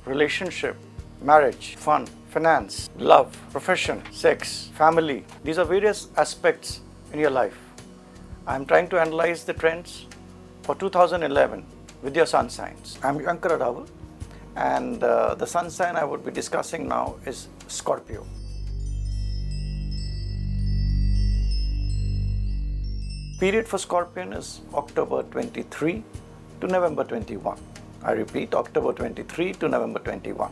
relationship, marriage, fun, finance, love, profession, sex, family. These are various aspects in your life. I am trying to analyze the trends for 2011 with your sun signs. I am Shanker Adawal, and the sun sign I would be discussing now is Scorpio. Period for Scorpion is October 23 to November 21. I repeat, October 23 to November 21.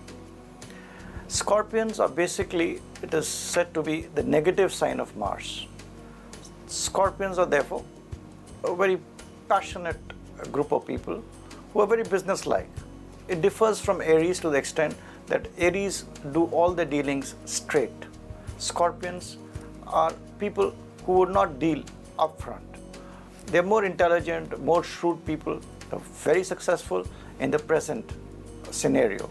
Scorpions are basically, it is said to be the negative sign of Mars. Scorpions are therefore a very passionate group of people who are very businesslike. It differs from Aries to the extent that Aries do all their dealings straight. Scorpions are people who would not deal upfront. They're more intelligent, more shrewd people, very successful in the present scenario.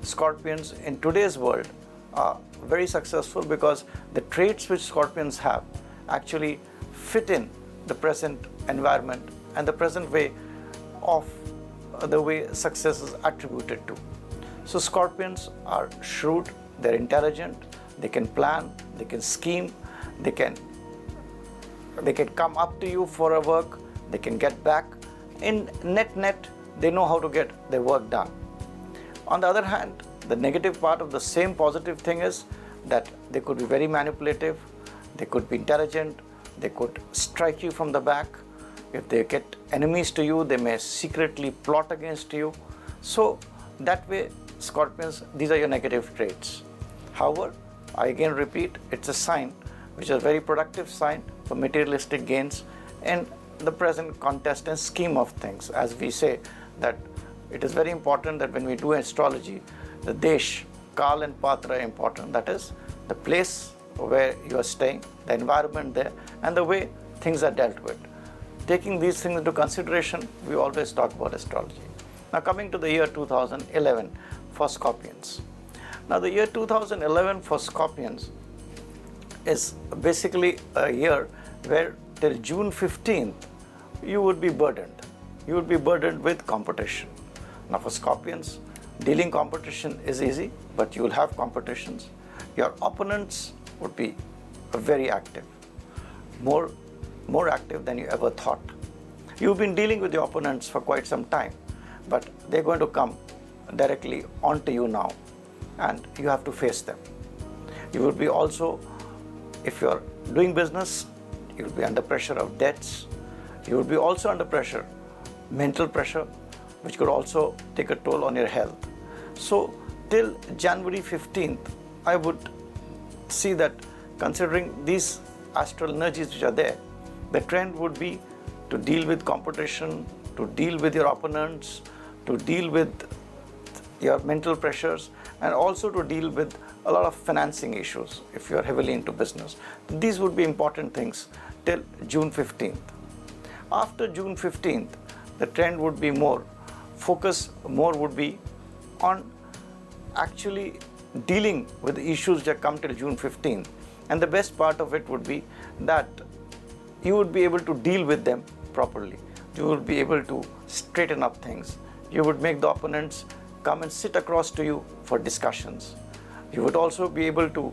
Scorpions in today's world are very successful because the traits which Scorpions have actually fit in the present environment and the present way of the way success is attributed to. So Scorpions are shrewd, they're intelligent, they can plan, they can scheme, they can come up to you for a work, they can get back. In net, they know how to get their work done. On the other hand, the negative part of the same positive thing is that they could be very manipulative, they could be intelligent, they could strike you from the back. If they get enemies to you, they may secretly plot against you. So that way, Scorpions, these are your negative traits. However, I again repeat, it's a sign which is a very productive sign for materialistic gains in the present context and scheme of things. As we say that it is very important that when we do astrology, the Desh, Kal and Patra are important. That is the place where you are staying, the environment there, and the way things are dealt with. Taking these things into consideration, we always talk about astrology. Now coming to the year 2011 for Scorpions. Now the year 2011 for Scorpions is basically a year where till June 15th, you would be burdened. You would be burdened with competition. Now for Scorpions, dealing competition is easy, but you will have competitions. Your opponents would be very active, more active than you ever thought. You've been dealing with your opponents for quite some time, but they're going to come directly onto you now, and you have to face them. You will be also, if you're doing business, you will be under pressure of debts. You will be also under pressure, mental pressure, which could also take a toll on your health. So till January 15th, I would see that considering these astral energies which are there, the trend would be to deal with competition, to deal with your opponents, to deal with your mental pressures, and also to deal with a lot of financing issues if you are heavily into business. These would be important things till June 15th. After June 15th, the trend would be more, focus more would be on actually dealing with the issues that come till June 15th. And the best part of it would be that you would be able to deal with them properly. You would be able to straighten up things. You would make the opponents come and sit across to you for discussions. You would also be able to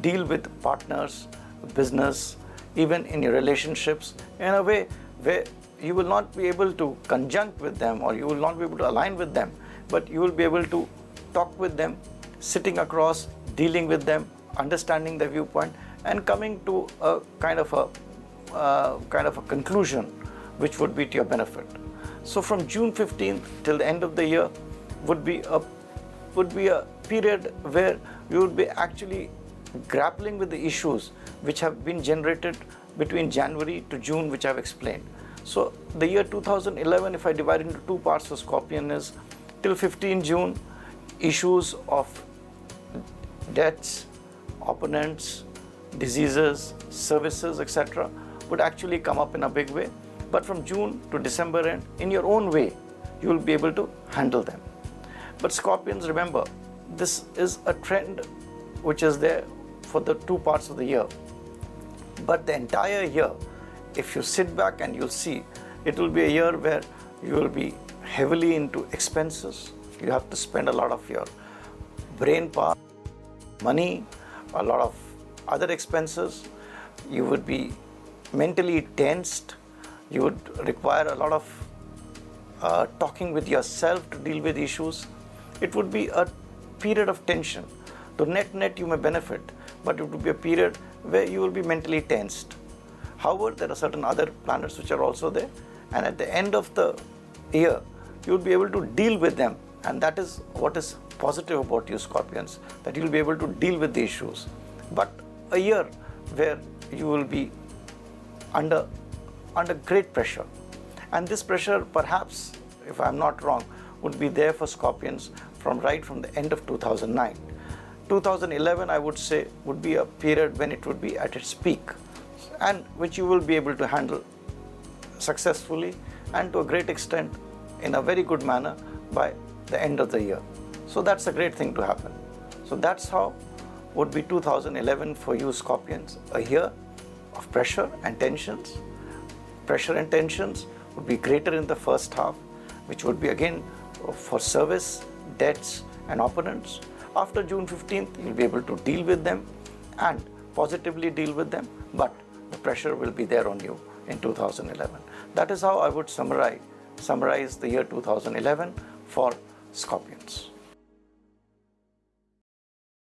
deal with partners, business, even in your relationships in a way where you will not be able to conjunct with them or you will not be able to align with them, but you will be able to talk with them, sitting across, dealing with them, understanding their viewpoint, and coming to a kind of a conclusion which would be to your benefit. So from June 15th till the end of the year would be a period where you would be actually grappling with the issues which have been generated between January to June, which I have explained. So the year 2011, if I divide into two parts for Scorpion, is till 15 June, issues of debts, opponents, diseases, services, etc. would actually come up in a big way. But from June to December end, in your own way, you will be able to handle them. But Scorpions, remember, this is a trend which is there for the two parts of the year. But the entire year, if you sit back and you'll see, it will be a year where you will be heavily into expenses, You have to spend a lot of your brain power, money, a lot of other expenses. You would be mentally tensed. You would require a lot of talking with yourself to deal with issues. It would be a period of tension. So net you may benefit, but it would be a period where you will be mentally tensed. However, there are certain other planets which are also there, and at the end of the year, you will be able to deal with them, and that is what is positive about you Scorpions, that you will be able to deal with the issues. But a year where you will be under great pressure, and this pressure, perhaps, if I'm not wrong, would be there for Scorpions from the end of 2009. 2011, I would say, would be a period when it would be at its peak, and which you will be able to handle successfully and to a great extent in a very good manner by the end of the year. So that's a great thing to happen. So that's how would be 2011 for you Scorpions, a year of pressure and tensions. Pressure and tensions would be greater in the first half, which would be again for service, debts and opponents. After June 15th, you'll be able to deal with them and positively deal with them, but the pressure will be there on you in 2011. That is how I would summarize the year 2011 for Scorpions.